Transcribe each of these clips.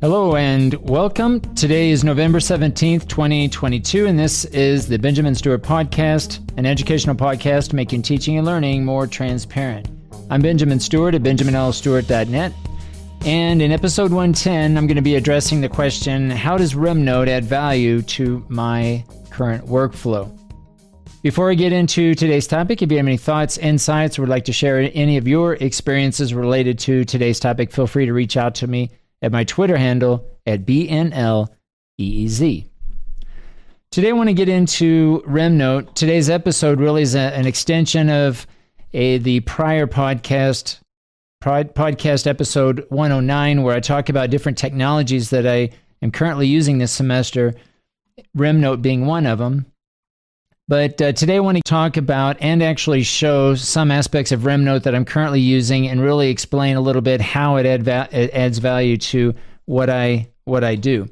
Hello and welcome. Today is November 17th, 2022, and this is the Benjamin Stewart Podcast, an educational podcast making teaching and learning more transparent. I'm Benjamin Stewart at benjaminlstewart.net, and in episode 110, I'm going to be addressing the question, how does RemNote add value to my current workflow? Before I get into today's topic, if you have any thoughts, insights, or would like to share any of your experiences related to today's topic, feel free to reach out to me at my Twitter handle at BNLEEZ. Today I want to get into RemNote. Today's episode really is an extension of the prior podcast episode 109, where I talk about different technologies that I am currently using this semester, RemNote being one of them. But today I want to talk about and actually show some aspects of RemNote that I'm currently using and really explain a little bit how it adds value to what I do.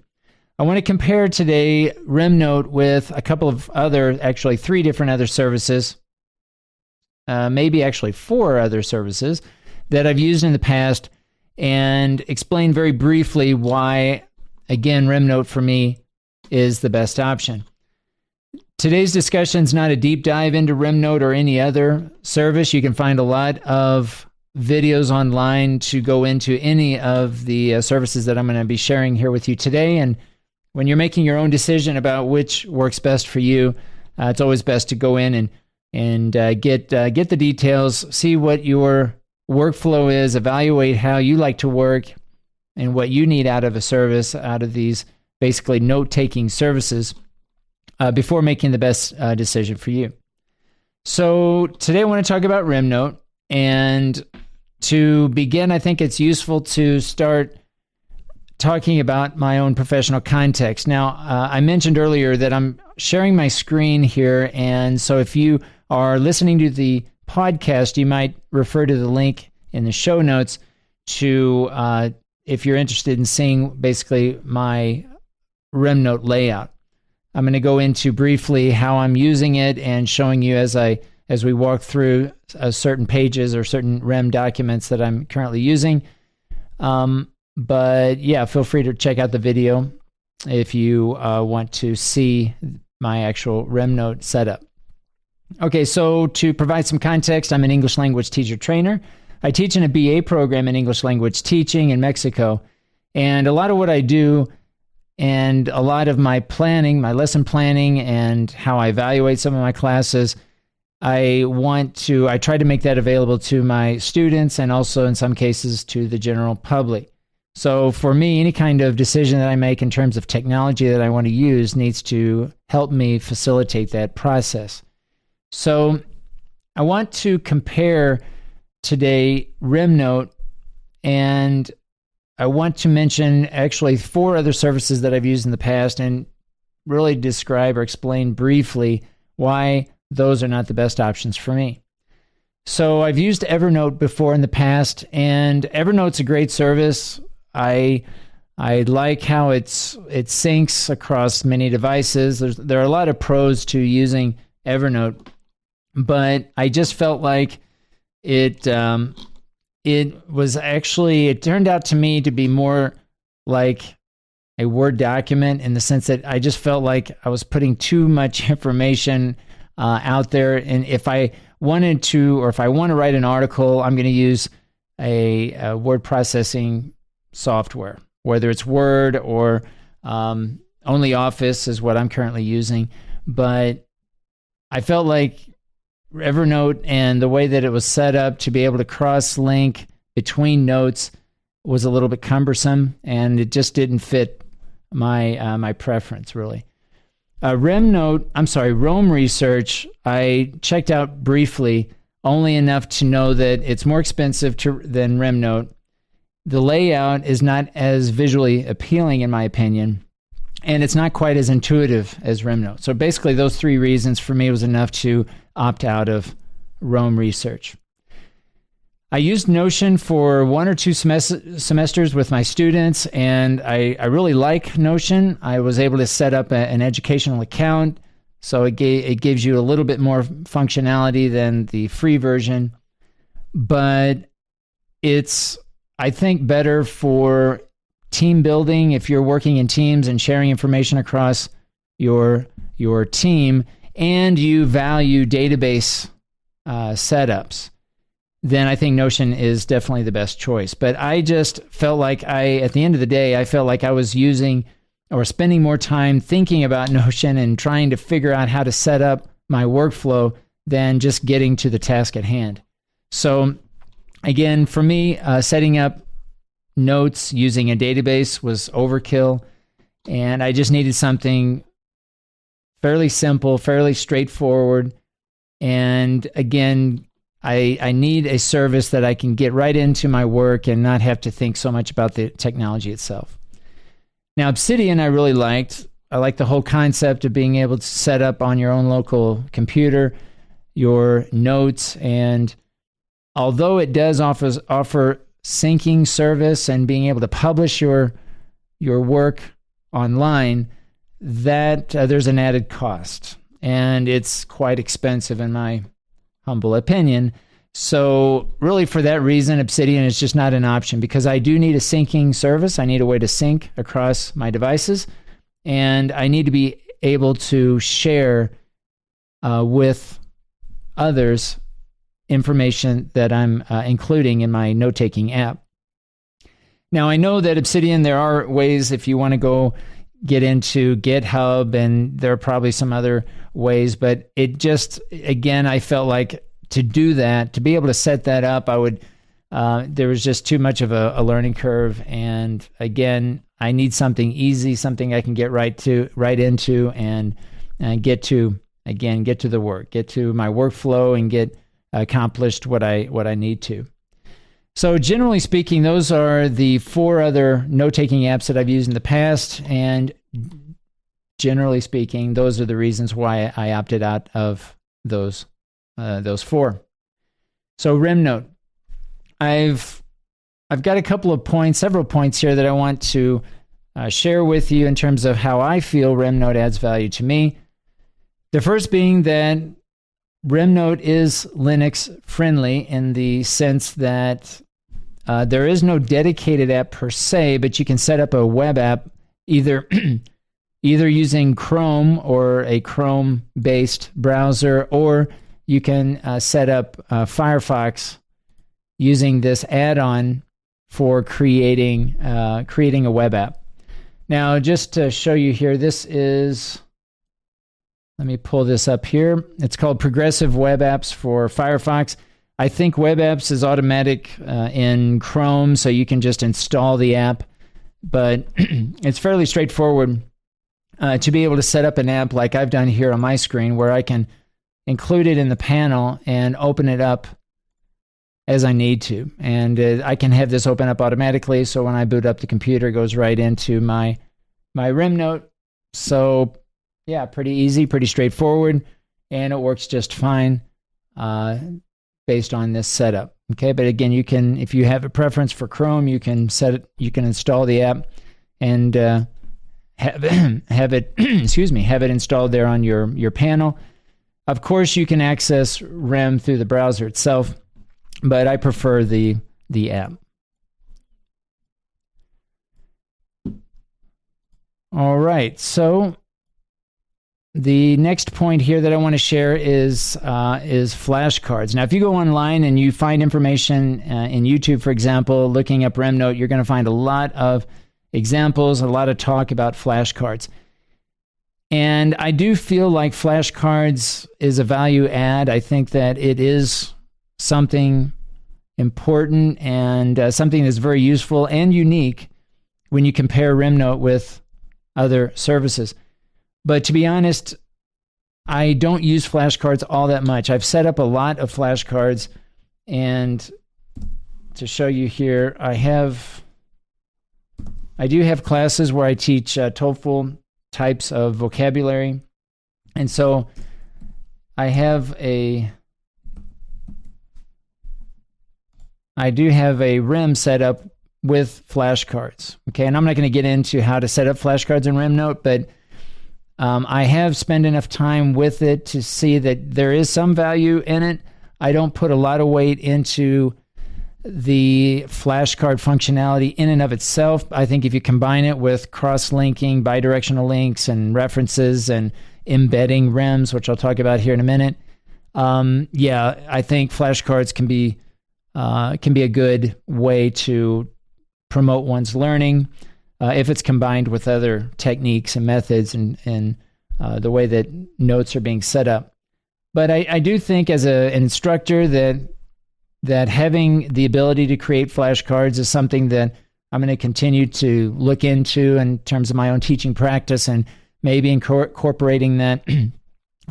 I want to compare today RemNote with a couple of other, actually 3 different other services, maybe actually 4 other services that I've used in the past, and explain very briefly why, again, RemNote for me is the best option. Today's discussion is not a deep dive into RemNote or any other service. You can find a lot of videos online to go into any of the services that I'm going to be sharing here with you today. And when you're making your own decision about which works best for you, it's always best to go in and get the details, see what your workflow is, evaluate how you like to work, and what you need out of a service, out of these basically note-taking services, before making the best decision for you. So today I want to talk about RemNote, and to begin, I think it's useful to start talking about my own professional context. Now, I mentioned earlier that I'm sharing my screen here, and so if you are listening to the podcast, you might refer to the link in the show notes to, if you're interested in seeing basically my RemNote layout. I'm going to go into briefly how I'm using it and showing you as we walk through certain pages or certain Rem documents that I'm currently using. But yeah, feel free to check out the video if you want to see my actual RemNote setup. Okay, so to provide some context, I'm an English language teacher trainer. I teach in a BA program in English language teaching in Mexico, and a lot of what I do and a lot of my planning, my lesson planning, and how I evaluate some of my classes, I try to make that available to my students and also in some cases to the general public. So for me, any kind of decision that I make in terms of technology that I want to use needs to help me facilitate that process. So I want to compare today RemNote, and I want to mention actually 4 other services that I've used in the past and really describe or explain briefly why those are not the best options for me. So I've used Evernote before in the past, and Evernote's a great service. I like how it syncs across many devices. There are a lot of pros to using Evernote, but I just felt like it turned out to me to be more like a Word document, in the sense that I just felt like I was putting too much information out there. And if I wanted to, or if I want to write an article, I'm going to use a word processing software, whether it's Word or only Office is what I'm currently using. But I felt like Evernote and the way that it was set up to be able to cross-link between notes was a little bit cumbersome, and it just didn't fit my preference, really. Rome Research, I checked out briefly, only enough to know that it's more expensive than RemNote. The layout is not as visually appealing, in my opinion, and it's not quite as intuitive as RemNote. So basically, those 3 reasons for me was enough to opt out of Rome Research. I used Notion for 1 or 2 semesters with my students, and I really like Notion. I was able to set up an educational account, so it gives you a little bit more functionality than the free version, but it's, I think, better for team building, if you're working in teams and sharing information across your team, and you value database setups, then I think Notion is definitely the best choice. But I just felt like at the end of the day, I felt like I was using or spending more time thinking about Notion and trying to figure out how to set up my workflow than just getting to the task at hand. So again, for me, setting up notes using a database was overkill, and I just needed something fairly simple, fairly straightforward. And again, I need a service that I can get right into my work and not have to think so much about the technology itself. Now, Obsidian I really liked. I like the whole concept of being able to set up on your own local computer your notes, and although it does offer syncing service and being able to publish your work online, that there's an added cost, and it's quite expensive in my humble opinion. So really for that reason, Obsidian is just not an option, because I do need a syncing service. I need a way to sync across my devices, and I need to be able to share with others information that I'm including in my note-taking app. Now, I know that Obsidian, there are ways if you want to go get into GitHub, and there are probably some other ways, but it just, again, I felt like to do that, to be able to set that up, there was just too much of a learning curve. And again, I need something easy, something I can get right into and get to the work, get to my workflow, and get accomplished what I need to. So generally speaking, those are the 4 other note-taking apps that I've used in the past, and generally speaking, those are the reasons why I opted out of those 4. So RemNote, I've got a couple of points, several points here that I want to share with you in terms of how I feel RemNote adds value to me. The first being that RemNote is Linux friendly in the sense that there is no dedicated app per se, but you can set up a web app either using Chrome or a Chrome-based browser, or you can set up Firefox using this add-on for creating a web app. Now, just to show you here, this is... Let me pull this up here. It's called Progressive Web Apps for Firefox. I think Web Apps is automatic in Chrome, so you can just install the app. But it's fairly straightforward to be able to set up an app like I've done here on my screen, where I can include it in the panel and open it up as I need to. And I can have this open up automatically, so when I boot up the computer, it goes right into my RemNote. So yeah, pretty easy, pretty straightforward, and it works just fine based on this setup. Okay, but again, you can, if you have a preference for Chrome, you can set it, you can install the app and have it have it installed there on your panel. Of course, you can access Rem through the browser itself, but I prefer the app. All right, so the next point here that I want to share is flashcards. Now, if you go online and you find information in YouTube, for example, looking up RemNote, you're going to find a lot of examples, a lot of talk about flashcards. And I do feel like flashcards is a value add. I think that it is something important and something that's very useful and unique when you compare RemNote with other services. But to be honest, I don't use flashcards all that much. I've set up a lot of flashcards, and to show you here, I do have classes where I teach TOEFL types of vocabulary, and so I do have a Rem set up with flashcards. Okay, and I'm not going to get into how to set up flashcards in RemNote, but I have spent enough time with it to see that there is some value in it. I don't put a lot of weight into the flashcard functionality in and of itself. I think if you combine it with cross-linking, bidirectional links, and references, and embedding REMs, which I'll talk about here in a minute, I think flashcards can be a good way to promote one's learning if it's combined with other techniques and methods and the way that notes are being set up. But I do think as an instructor that having the ability to create flashcards is something that I'm going to continue to look into in terms of my own teaching practice, and maybe incorporating that a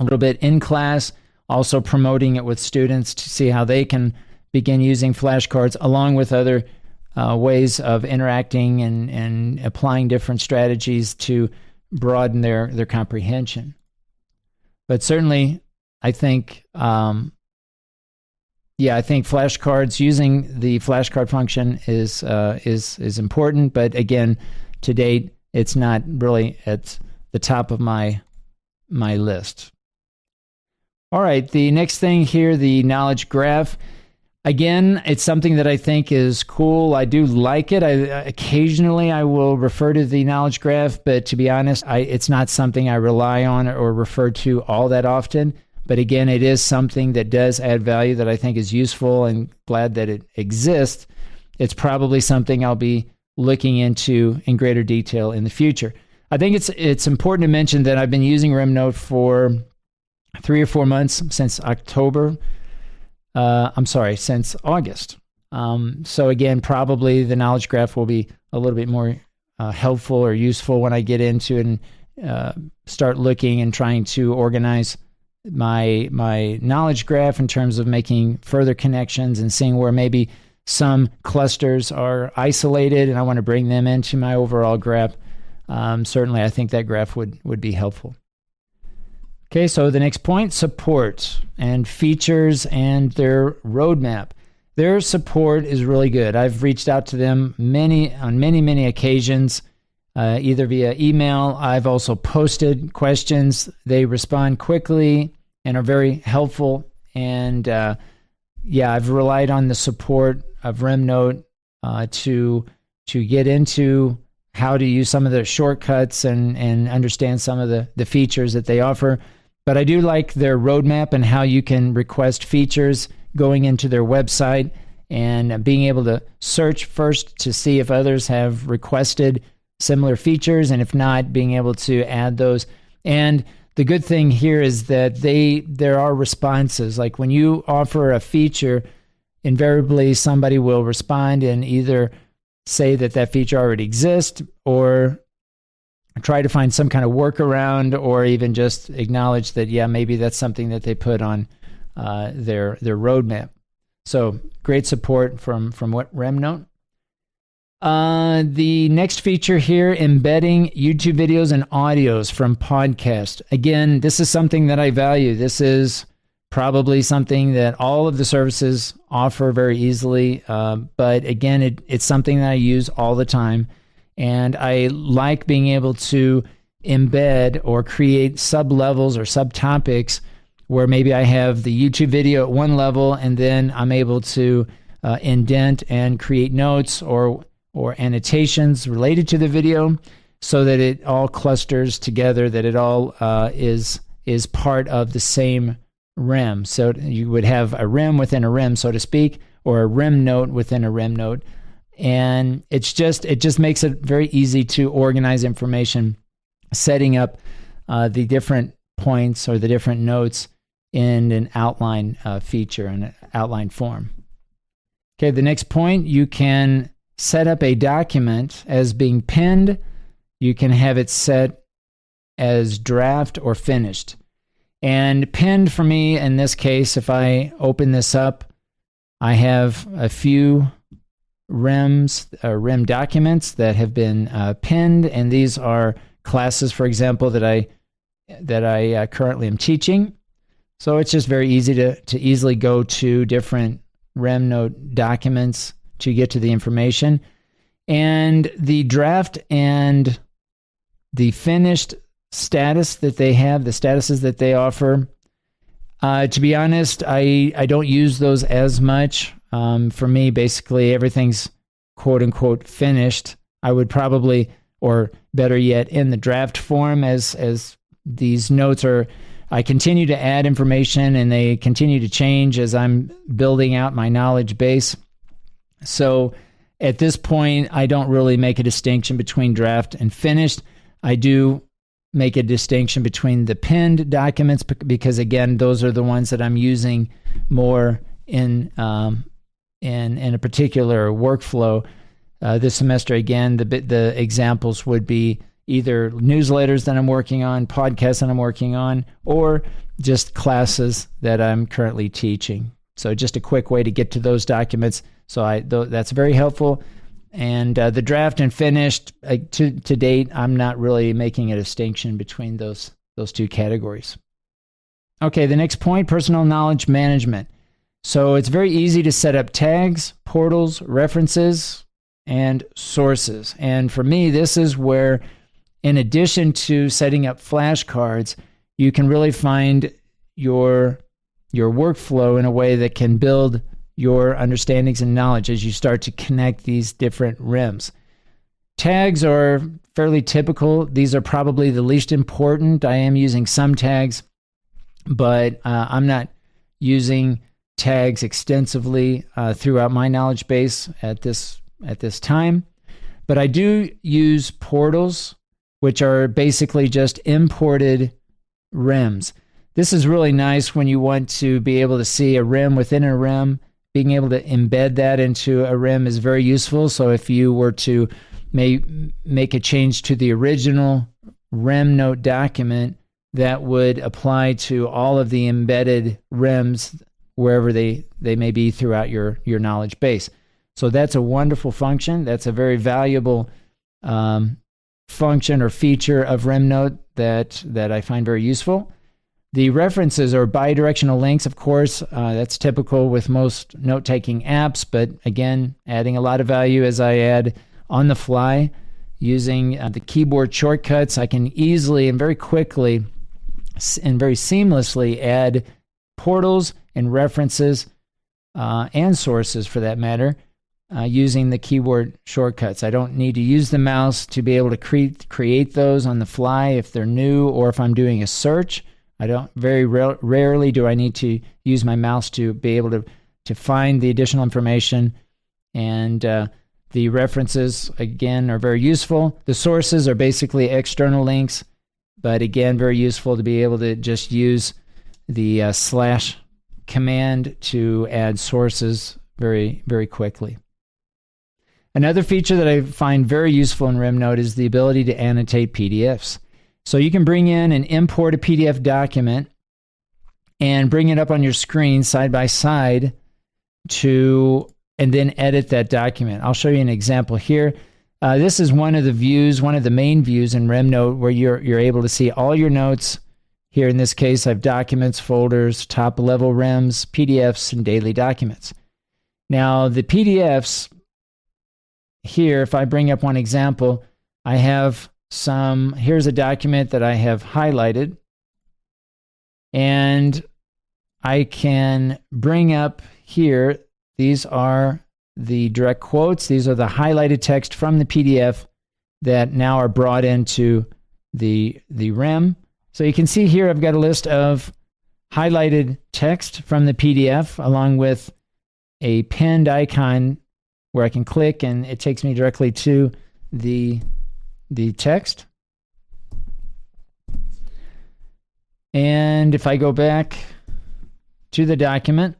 little bit in class, also promoting it with students to see how they can begin using flashcards along with other ways of interacting and applying different strategies to broaden their comprehension. But certainly, I think flashcards, using the flashcard function is important. But again, to date, it's not really at the top of my list. All right, the next thing here, the knowledge graph. Again, it's something that I think is cool. I do like it. Occasionally I will refer to the knowledge graph, but to be honest, it's not something I rely on or refer to all that often. But again, it is something that does add value that I think is useful, and glad that it exists. It's probably something I'll be looking into in greater detail in the future. I think it's important to mention that I've been using RemNote for 3 or 4 months, since since August. So again, probably the knowledge graph will be a little bit more helpful or useful when I get into it and start looking and trying to organize my knowledge graph in terms of making further connections and seeing where maybe some clusters are isolated and I want to bring them into my overall graph. Certainly, I think that graph would be helpful. Okay, so the next point, support and features and their roadmap. Their support is really good. I've reached out to them on many occasions, either via email. I've also posted questions. They respond quickly and are very helpful. And I've relied on the support of RemNote to get into how to use some of the shortcuts and understand some of the features that they offer. But I do like their roadmap and how you can request features going into their website and being able to search first to see if others have requested similar features, and if not, being able to add those. And the good thing here is that there are responses. Like when you offer a feature, invariably somebody will respond and either say that feature already exists, or try to find some kind of workaround, or even just acknowledge that, maybe that's something that they put on their roadmap. So great support from RemNote. The next feature here, embedding YouTube videos and audios from podcasts. Again, this is something that I value. This is probably something that all of the services offer very easily. But again, it's something that I use all the time. And I like being able to embed or create sub-levels or subtopics where maybe I have the YouTube video at one level, and then I'm able to indent and create notes or annotations related to the video, so that it all clusters together, that it all is part of the same REM. So you would have a REM within a REM, so to speak, or a RemNote within a RemNote. And it just makes it very easy to organize information, setting up the different points or the different notes in an outline feature, an outline form. Okay, the next point, you can set up a document as being pinned. You can have it set as draft or finished. And pinned for me, in this case, if I open this up, I have a few REM documents that have been pinned, and these are classes, for example, that I currently am teaching. So it's just very easy to easily go to different RemNote documents to get to the information. And the draft and the finished status that they have, the statuses that they offer, to be honest, I don't use those as much. For me, basically, everything's quote-unquote finished. I would probably, or better yet, in the draft form as these notes are, I continue to add information and they continue to change as I'm building out my knowledge base. So at this point, I don't really make a distinction between draft and finished. I do make a distinction between the pinned documents because, again, those are the ones that I'm using more in a particular workflow. This semester, again, the examples would be either newsletters that I'm working on, podcasts that I'm working on, or just classes that I'm currently teaching. So just a quick way to get to those documents. So that's very helpful. And the draft and finished, to date, I'm not really making a distinction between those two categories. Okay, the next point, personal knowledge management. So it's very easy to set up tags, portals, references, and sources. And for me, this is where, in addition to setting up flashcards, you can really find your workflow in a way that can build your understandings and knowledge as you start to connect these different REMs. Tags are fairly typical. These are probably the least important. I am using some tags, but I'm not using tags extensively throughout my knowledge base at this time. But I do use portals, which are basically just imported REMs. This is really nice when you want to be able to see a REM within a REM. Being able to embed that into a REM is very useful. So if you were to make a change to the original RemNote document, that would apply to all of the embedded REMs wherever they may be throughout your knowledge base. So that's a wonderful function. That's a very valuable function or feature of RemNote that I find very useful. The references are bidirectional links, of course. That's typical with most note-taking apps, but again, adding a lot of value as I add on the fly. Using the keyboard shortcuts, I can easily and very quickly and very seamlessly add portals and references and sources, for that matter, using the keyboard shortcuts. I don't need to use the mouse to be able to create those on the fly if they're new or if I'm doing a search. Rarely do I need to use my mouse to be able to find the additional information. And the references, again, are very useful. The sources are basically external links, but again, very useful to be able to just use the slash command to add sources very, very quickly. Another feature that I find very useful in RemNote is the ability to annotate PDFs. So you can bring in and import a PDF document and bring it up on your screen side by side and then edit that document. I'll show you an example here. This is one of the views, one of the main views in RemNote where you're able to see all your notes. Here in this case, I have documents, folders, top level REMs, PDFs, and daily documents. Now the PDFs here, if I bring up one example, I have here's a document that I have highlighted, and I can bring up here, these are the direct quotes, these are the highlighted text from the PDF that now are brought into the REM. So you can see here I've got a list of highlighted text from the PDF along with a pinned icon where I can click and it takes me directly to the text. And if I go back to the document,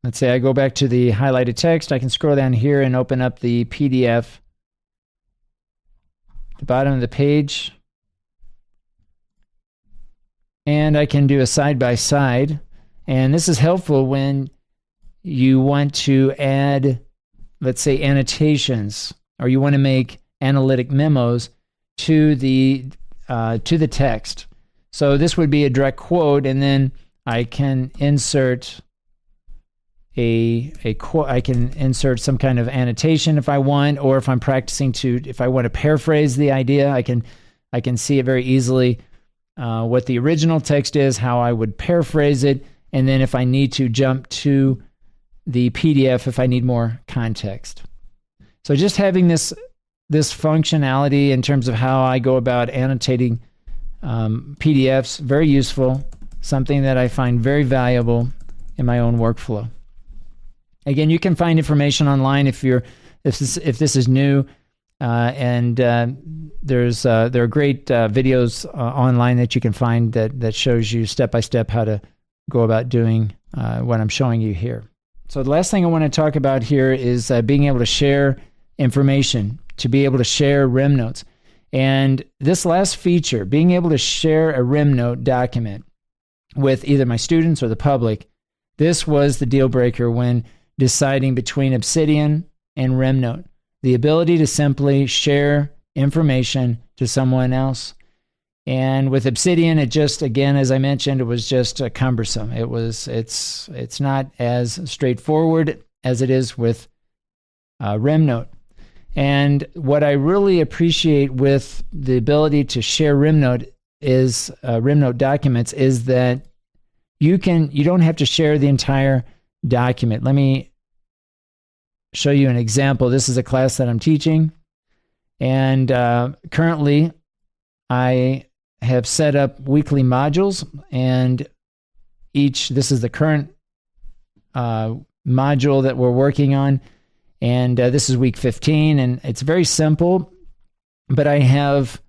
let's say I go back to the highlighted text, I can scroll down here and open up the PDF at the bottom of the page. And I can do a side-by-side. And this is helpful when you want to add, let's say, annotations, or you want to make analytic memos to the text. So this would be a direct quote, and then I can insert I can insert some kind of annotation if I want, or if I'm practicing if I want to paraphrase the idea, I can see it very easily what the original text is, how I would paraphrase it, and then if I need to jump to the PDF if I need more context. So just having this functionality in terms of how I go about annotating PDFs, very useful, something that I find very valuable in my own workflow. Again, you can find information online if this is new, and there are great videos online that you can find that shows you step by step how to go about doing what I'm showing you here. So the last thing I want to talk about here is being able to share information, to be able to share RemNotes. And this last feature, being able to share a RemNote document with either my students or the public, this was the deal breaker when deciding between Obsidian and RemNote. The ability to simply share information to someone else. And with Obsidian, it just, again, as I mentioned, it was just cumbersome. It's not as straightforward as it is with RemNote. And what I really appreciate with the ability to share RemNote is RemNote documents is that you don't have to share the entire document. Let me show you an example. This is a class that I'm teaching, and currently I have set up weekly modules, and this is the current module that we're working on, and this is week 15, and it's very simple, but I have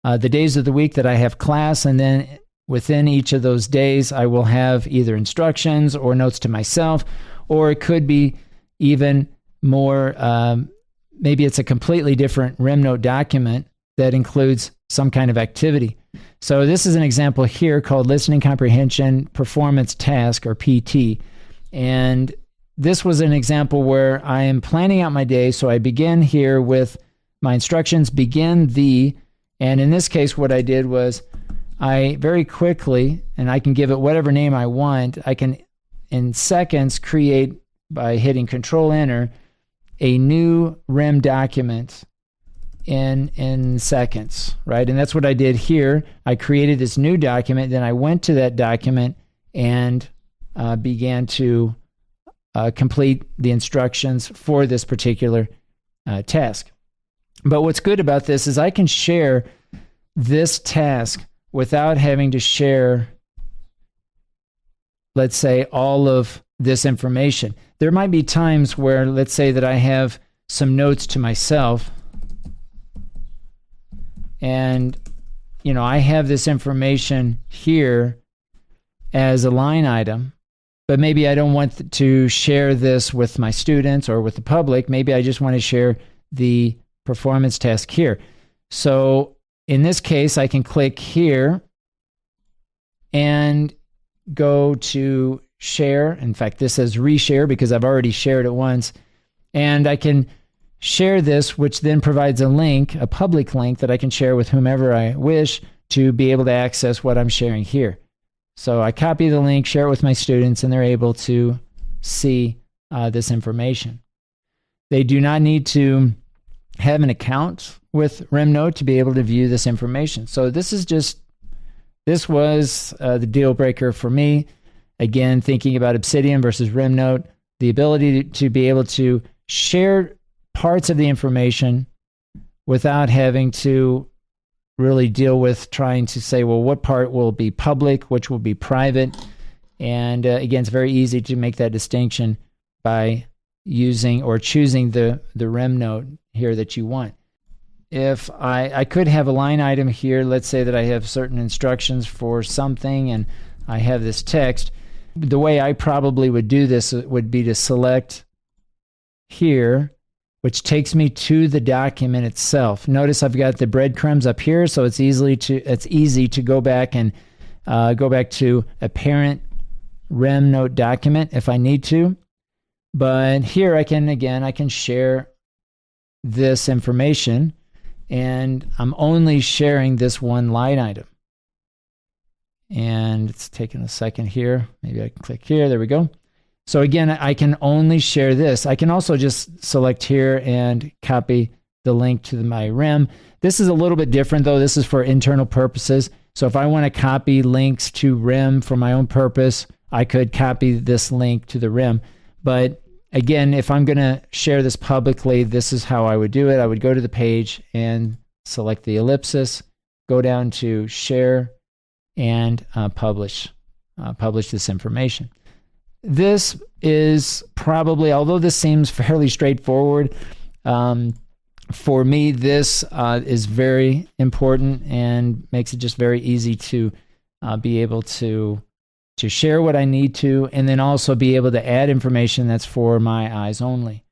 the days of the week that I have class, and then within each of those days I will have either instructions or notes to myself, or it could be even more, maybe it's a completely different RemNote document that includes some kind of activity. So this is an example here called Listening Comprehension Performance Task, or PT. And this was an example where I am planning out my day. So I begin here with my instructions, and in this case, what I did was I very quickly, and I can give it whatever name I want, I can in seconds create, by hitting Control-Enter, a new Rem document in seconds, right? And that's what I did here. I created this new document, then I went to that document and began to complete the instructions for this particular task. But what's good about this is I can share this task without having to share, let's say, all of this information. There might be times where, let's say that I have some notes to myself, and I have this information here as a line item, but maybe I don't want to share this with my students or with the public. Maybe I just want to share the performance task here. So in this case, I can click here and go to share. In fact, this says reshare because I've already shared it once. And I can share this, which then provides a link, a public link that I can share with whomever I wish to be able to access what I'm sharing here. So I copy the link, share it with my students, and they're able to see this information. They do not need to have an account with RemNote to be able to view this information. So this was the deal breaker for me. Again, thinking about Obsidian versus RemNote, the ability to be able to share parts of the information without having to really deal with trying to say, well, what part will be public, which will be private. And again, it's very easy to make that distinction by using or choosing the RemNote here that you want. If I could have a line item here, let's say that I have certain instructions for something and I have this text. The way I probably would do this would be to select here, which takes me to the document itself. Notice I've got the breadcrumbs up here, so it's easy to go back and go back to a parent RemNote document if I need to. But here I can share this information, and I'm only sharing this one line item. And it's taking a second here. Maybe I can click here. There we go. So again, I can only share this. I can also just select here and copy the link to my Rem. This is a little bit different though. This is for internal purposes. So if I want to copy links to Rem for my own purpose, I could copy this link to the Rem. But again, if I'm going to share this publicly, this is how I would do it. I would go to the page and select the ellipsis, go down to share, and publish this information. This is probably, although this seems fairly straightforward, for me, this is very important and makes it just very easy to be able to share what I need to, and then also be able to add information that's for my eyes only.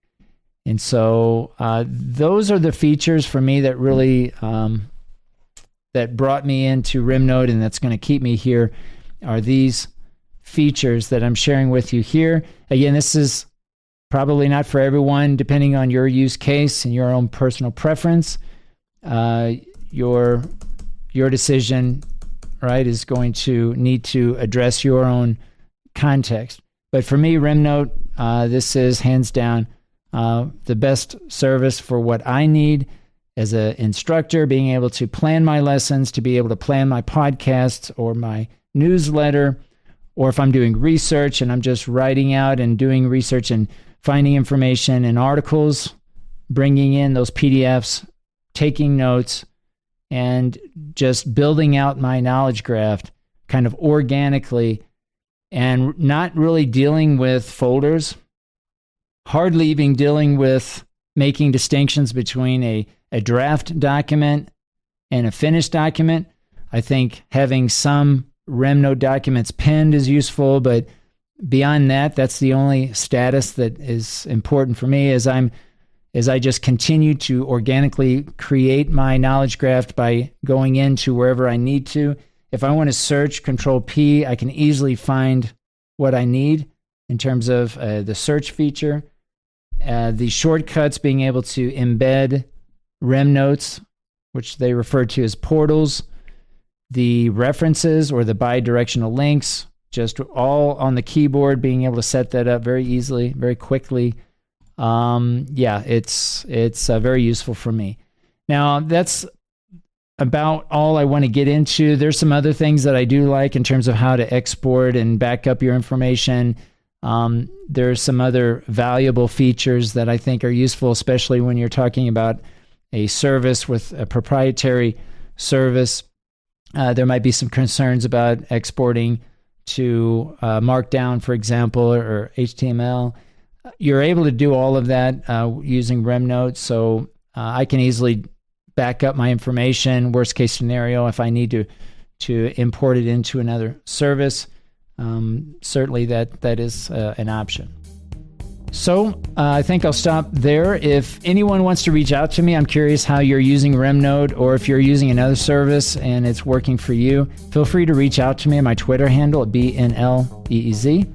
And so those are the features for me that really that brought me into RemNote, and that's going to keep me here, are these features that I'm sharing with you here. Again, this is probably not for everyone, depending on your use case and your own personal preference. Your decision, right, is going to need to address your own context. But for me, RemNote, this is hands down the best service for what I need as an instructor, being able to plan my lessons, to be able to plan my podcasts or my newsletter, or if I'm doing research and I'm just writing out and doing research and finding information in articles, bringing in those PDFs, taking notes, and just building out my knowledge graph kind of organically, and not really dealing with folders, hardly even dealing with making distinctions between a draft document and a finished document. I think having some RemNote documents pinned is useful, but beyond that, that's the only status that is important for me as I just continue to organically create my knowledge graph by going into wherever I need to. If I want to search, Control P, I can easily find what I need in terms of the search feature. The shortcuts, being able to embed RemNotes, which they refer to as portals, the references or the bi-directional links, just all on the keyboard, being able to set that up very easily, very quickly. It's very useful for me. Now, that's about all I want to get into. There's some other things that I do like in terms of how to export and back up your information. There's some other valuable features that I think are useful, especially when you're talking about a service with a proprietary service. There might be some concerns about exporting to Markdown, for example, or HTML. You're able to do all of that using RemNote, so I can easily back up my information, worst case scenario, if I need to import it into another service. Certainly that is an option. So I think I'll stop there. If anyone wants to reach out to me, I'm curious how you're using RemNote, or if you're using another service and it's working for you, feel free to reach out to me on my Twitter handle at BNLEEZ.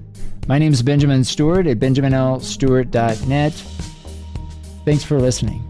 My name is Benjamin Stewart at benjaminlstewart.net. Thanks for listening.